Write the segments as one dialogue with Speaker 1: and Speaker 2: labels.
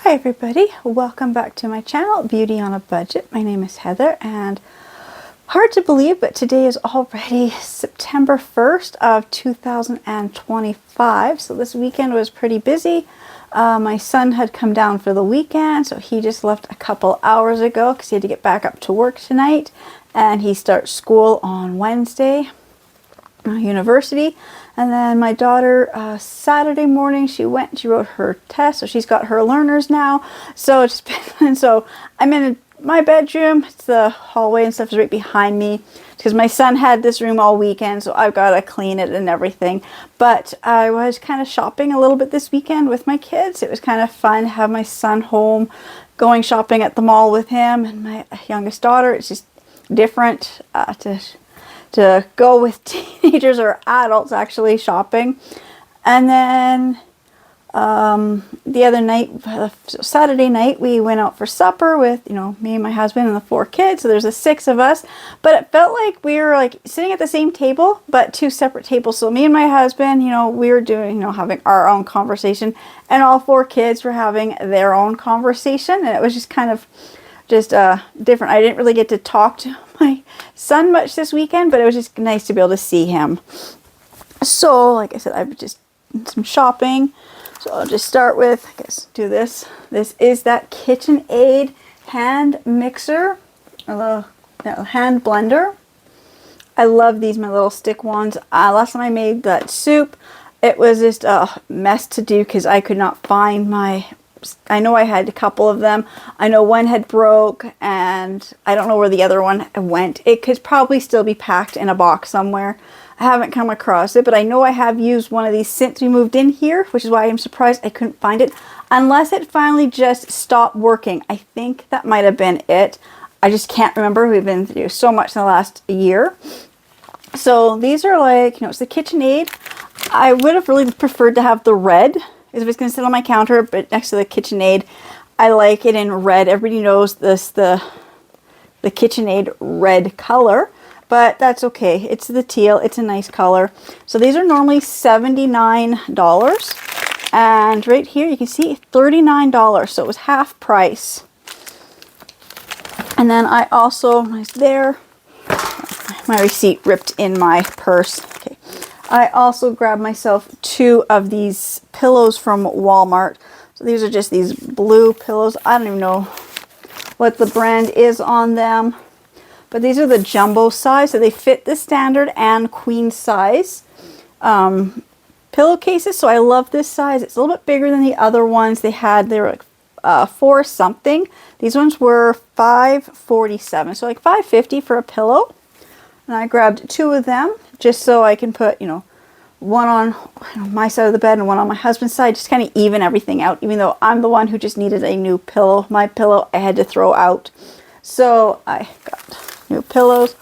Speaker 1: Hi everybody, welcome back to my channel, Beauty on a Budget. My name is Heather, and hard to believe, but today is already September 1st of 2025. So this weekend was pretty busy. My son had come down for the weekend, so he just left a couple hours ago because he had to get back up to work tonight, and he starts school on Wednesday, university. And then my daughter, Saturday morning, she wrote her test, so she's got her learners now. So it's been, so I'm in my bedroom. It's the hallway and stuff is right behind me because my son had this room all weekend, so I've got to clean it and everything. But I was kind of shopping a little bit this weekend with my kids. It was kind of fun to have my son home, going shopping at the mall with him and my youngest daughter. It's just different to go with teenagers or adults actually shopping. And then the other night, Saturday night, we went out for supper with, me and my husband and the 4 kids. So there's the 6 of us, but it felt like we were like sitting at the same table, but 2 separate tables. So me and my husband, we were doing, having our own conversation, and all 4 kids were having their own conversation. And it was just kind of different. I didn't really get to talk to my son much this weekend, but it was just nice to be able to see him. So like I said, I've just done some shopping. So I'll just start with, I guess, do this. This is that KitchenAid hand mixer, hand blender. I love these, my little stick ones. Last time I made that soup, it was just a mess to do because I could not find I know I had a couple of them. I know one had broke, and I don't know where the other one went. It could probably still be packed in a box somewhere. I haven't come across it, but I know I have used one of these since we moved in here, which is why I'm surprised I couldn't find it. Unless it finally just stopped working. I think that might have been it. I just can't remember. We've been through so much in the last year. So these are like, it's the KitchenAid. I would have really preferred to have the red, if it's going to sit on my counter, but next to the KitchenAid, I like it in red. Everybody knows this, the KitchenAid red color, but that's okay. It's the teal. It's a nice color. So these are normally $79, and right here you can see $39. So it was half price. And then I also, my receipt ripped in my purse. Okay. I also grabbed myself 2 of these pillows from Walmart. So these are just these blue pillows. I don't even know what the brand is on them, but these are the jumbo size. So they fit the standard and queen size pillowcases. So I love this size. It's a little bit bigger than the other ones they had. They were like $4 something. These ones were $5.47. So like $5.50 for a pillow. And I grabbed 2 of them just so I can put, one on my side of the bed and one on my husband's side, just kind of even everything out, even though I'm the one who just needed a new pillow. My pillow I had to throw out. So I got new pillows.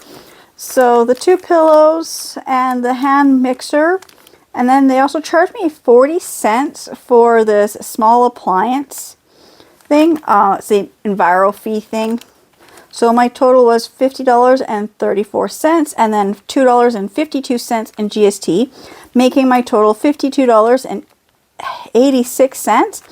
Speaker 1: So the 2 pillows and the hand mixer. And then they also charged me 40 cents for this small appliance thing. It's the Enviro fee thing. So my total was $50.34 and then $2.52 in GST, making my total $52.86.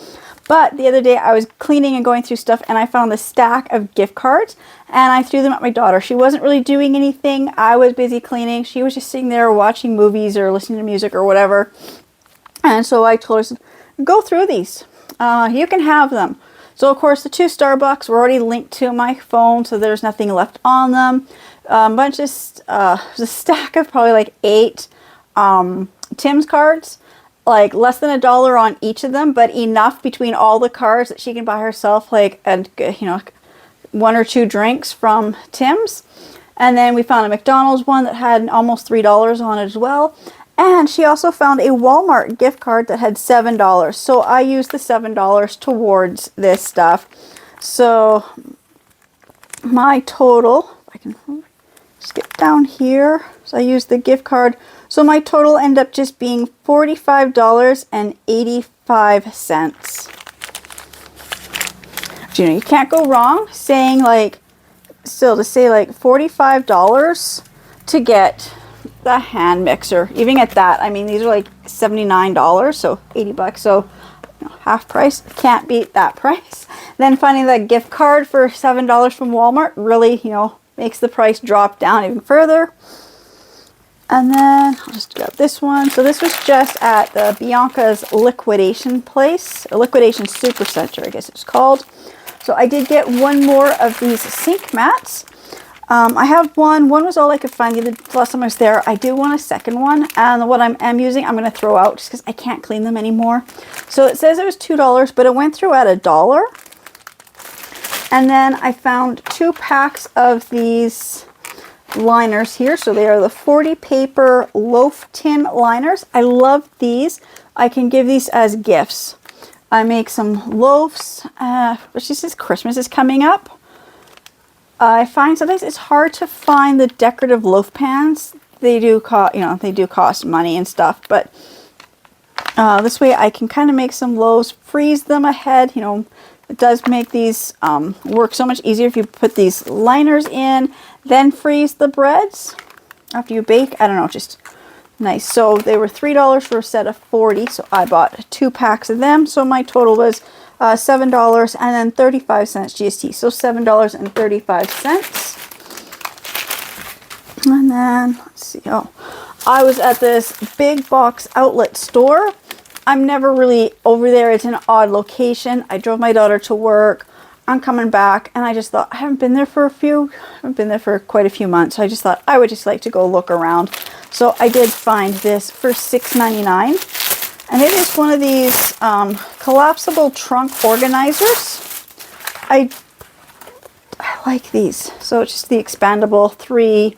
Speaker 1: But the other day I was cleaning and going through stuff, and I found a stack of gift cards, and I threw them at my daughter. She wasn't really doing anything. I was busy cleaning. She was just sitting there watching movies or listening to music or whatever. And so I told her, go through these. You can have them. So of course the 2 Starbucks were already linked to my phone, so there's nothing left on them. Bunch of a stack of probably like 8 Tim's cards, like less than $1 on each of them, but enough between all the cards that she can buy herself like 1 or 2 drinks from Tim's. And then we found a McDonald's one that had almost $3 on it as well. And she also found a Walmart gift card that had $7. So I used the $7 towards this stuff. So my total, I can skip down here. So I used the gift card. So my total ended up just being $45.85. You can't go wrong saying to say like $45 to get the hand mixer. Even at that, I mean, these are like $79, so 80 bucks. So half price. Can't beat that price. Then finding that gift card for $7 from Walmart really, makes the price drop down even further. And then I'll just grab this one. So this was just at the Bianca's Liquidation place, or Liquidation Super Center, I guess it's called. So I did get one more of these sink mats. I have one. One was all I could find the last time I was there. I do want a second one. And what I'm using, I'm going to throw out just because I can't clean them anymore. So it says it was $2, but it went through at $1. And then I found 2 packs of these liners here. So they are the 40 paper loaf tin liners. I love these. I can give these as gifts. I make some loaves, which is Christmas is coming up. I find sometimes it's hard to find the decorative loaf pans. They do cost, they do cost money and stuff, but this way I can kind of make some loaves, freeze them ahead. It does make these work so much easier if you put these liners in, then freeze the breads after you bake. I don't know, just nice. So they were $3 for a set of 40, so I bought 2 packs of them. So my total was $7 and then 35 cents GST. So $7.35. And then let's see. Oh, I was at this big box outlet store. I'm never really over there. It's an odd location. I drove my daughter to work. I'm coming back, and I just thought I haven't been there for quite a few months. So I just thought I would just like to go look around. So I did find this for $6.99, and it is one of these collapsible trunk organizers. I like these. So it's just the expandable 3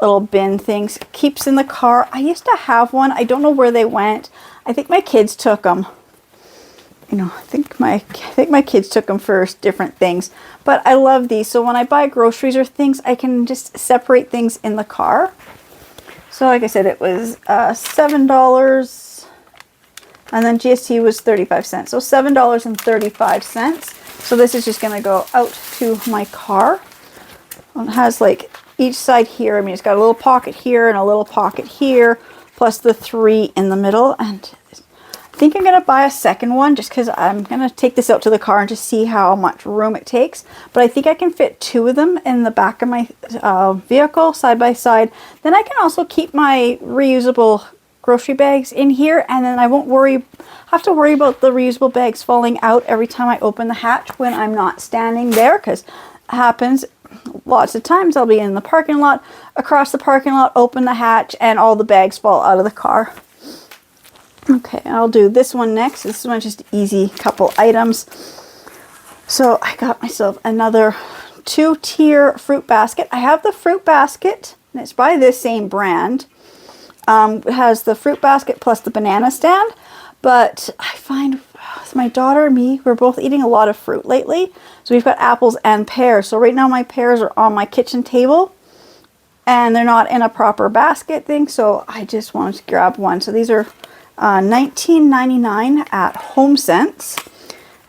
Speaker 1: little bin things. Keeps in the car. I used to have one. I don't know where they went. I think my kids took them. I think my kids took them for different things. But I love these. So when I buy groceries or things, I can just separate things in the car. So like I said, it was $7. And then GST was 35 cents. So $7.35. So this is just going to go out to my car. It has like each side here. I mean, it's got a little pocket here and a little pocket here, plus the 3 in the middle. And I think I'm going to buy a second one just because I'm going to take this out to the car and just see how much room it takes. But I think I can fit 2 of them in the back of my vehicle side by side. Then I can also keep my reusable grocery bags in here, and then I won't have to worry about the reusable bags falling out every time I open the hatch when I'm not standing there, because it happens lots of times. I'll be in the parking lot, across the parking lot, open the hatch, and all the bags fall out of the car. Okay, I'll do this one next. This one's just easy couple items. So I got myself another 2-tier fruit basket. I have the fruit basket, and it's by this same brand. It has the fruit basket plus the banana stand, but I find my daughter and me, we're both eating a lot of fruit lately. So we've got apples and pears. So right now my pears are on my kitchen table, and they're not in a proper basket thing. So I just wanted to grab one. So these are $19.99 at HomeSense,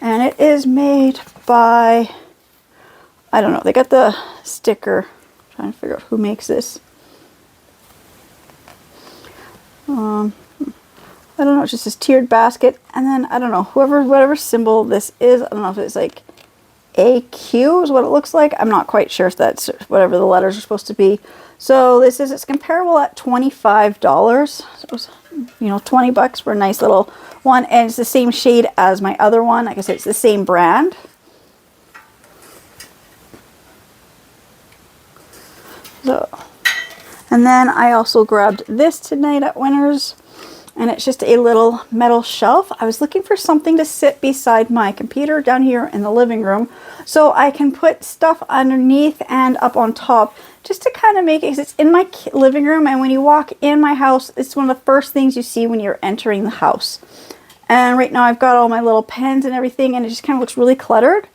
Speaker 1: and it is made by, I don't know, they got the sticker. I'm trying to figure out who makes this. I don't know, it's just this tiered basket, and then I don't know, whatever symbol this is, I don't know if it's like AQ is what it looks like. I'm not quite sure if that's whatever the letters are supposed to be. So this is, it's comparable at $25. So it's, 20 bucks for a nice little one, and it's the same shade as my other one. Like I said, it's the same brand. So, and then I also grabbed this tonight at Winners, and it's just a little metal shelf. I was looking for something to sit beside my computer down here in the living room, so I can put stuff underneath and up on top, just to kind of make it, because it's in my living room, and when you walk in my house, it's one of the first things you see when you're entering the house. And right now I've got all my little pens and everything, and it just kind of looks really cluttered.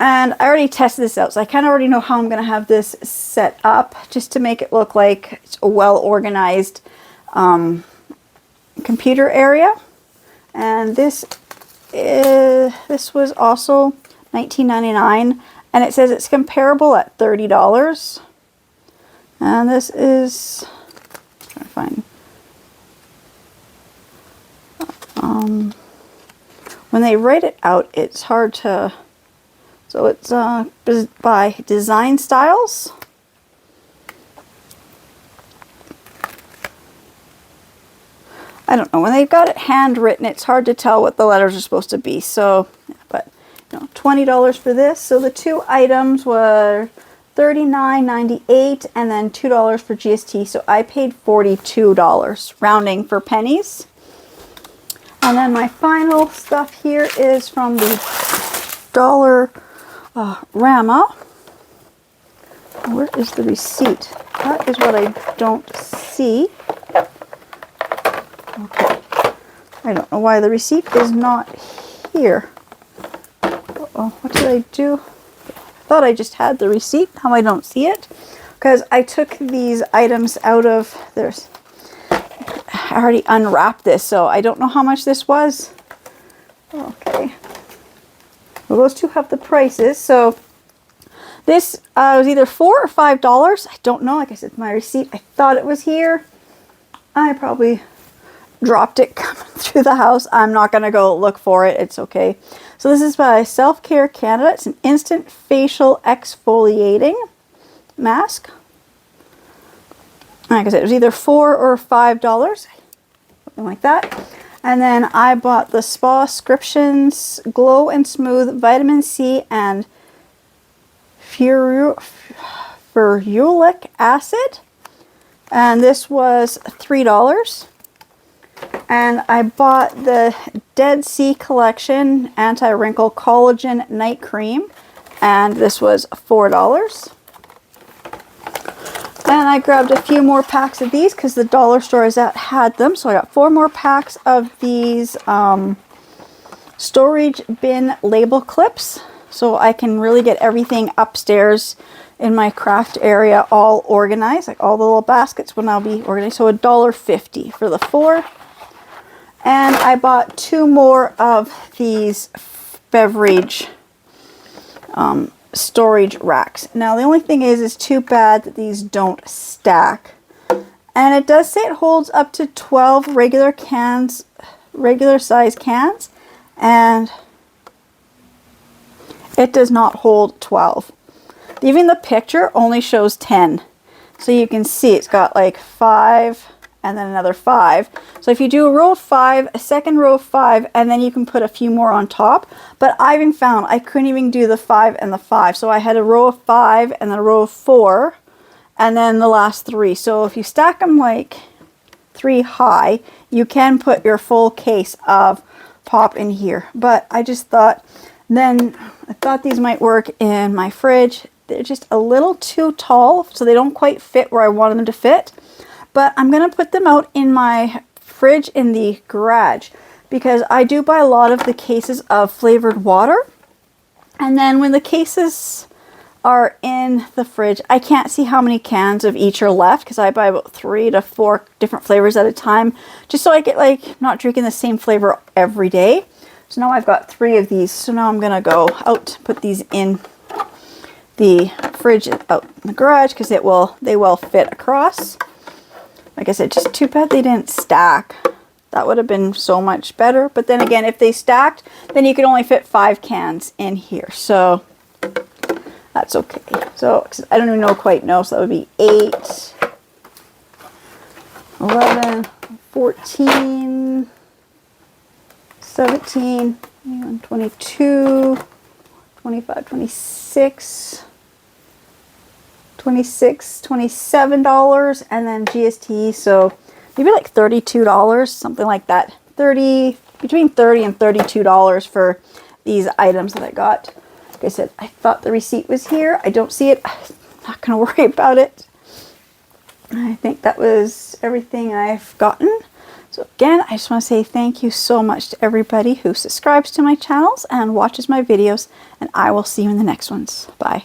Speaker 1: And I already tested this out, so I kind of already know how I'm going to have this set up, just to make it look like it's a well-organized computer area. And this was also $19.99, and it says it's comparable at $30. And this is, I'm trying to find, when they write it out, it's hard to, so it's by Design Styles. I don't know, when they've got it handwritten, it's hard to tell what the letters are supposed to be. So, but you know, $20 for this. So the two items were $39.98 and then $2 for GST. So I paid $42, rounding for pennies. And then my final stuff here is from the Dollarama. Where is the receipt? That is what I don't see. Okay. I don't know why the receipt is not here. Uh-oh, what did I do? I thought I just had the receipt. Now I don't see it. Because I took these items out of, I already unwrapped this, so I don't know how much this was. Okay. Well, those two have the prices. So this was either $4 or $5. I don't know. Like I said, my receipt, I thought it was here. I probably dropped it coming through the house. I'm not going to go look for it. It's okay. So this is by Self Care Canada. It's an instant facial exfoliating mask. Like I said, it was either $4 or $5. Something like that. And then I bought the Spa Scriptions Glow and Smooth Vitamin C and ferulic acid. And this was $3. And I bought the Dead Sea Collection Anti-Wrinkle Collagen Night Cream. And this was $4. And I grabbed a few more packs of these because the dollar store had them. So I got 4 more packs of these storage bin label clips. So I can really get everything upstairs in my craft area all organized. Like all the little baskets will now be organized. So $1.50 for the 4. And I bought 2 more of these beverage storage racks. Now the only thing is it's too bad that these don't stack. And it does say it holds up to 12 regular size cans. And it does not hold 12. Even the picture only shows 10. So you can see it's got like 5 and then another 5. So if you do a row of 5, a second row of 5, and then you can put a few more on top. But I even found I couldn't even do the 5 and the 5. So I had a row of 5 and then a row of 4 and then the last 3. So if you stack them like 3 high, you can put your full case of pop in here. But I just thought, then I thought these might work in my fridge. They're just a little too tall, so they don't quite fit where I wanted them to fit. But I'm going to put them out in my fridge in the garage because I do buy a lot of the cases of flavored water. And then when the cases are in the fridge, I can't see how many cans of each are left because I buy about 3 to 4 different flavors at a time, just so I get like not drinking the same flavor every day. So now I've got 3 of these. So now I'm going to go out, put these in the fridge out in the garage because they will fit across. Like I said, just too bad they didn't stack. That would have been so much better. But then again, if they stacked, then you could only fit 5 cans in here. So that's okay. So I don't even quite know. So that would be 8, 11, 14, 17, 22, 25, 26, $27, and then GST, so maybe like $32, something like that. Between $30 and $32 for these items that I got. Like I said, I thought the receipt was here. I don't see it. I'm not going to worry about it. I think that was everything I've gotten. So again, I just want to say thank you so much to everybody who subscribes to my channels and watches my videos, and I will see you in the next ones. Bye.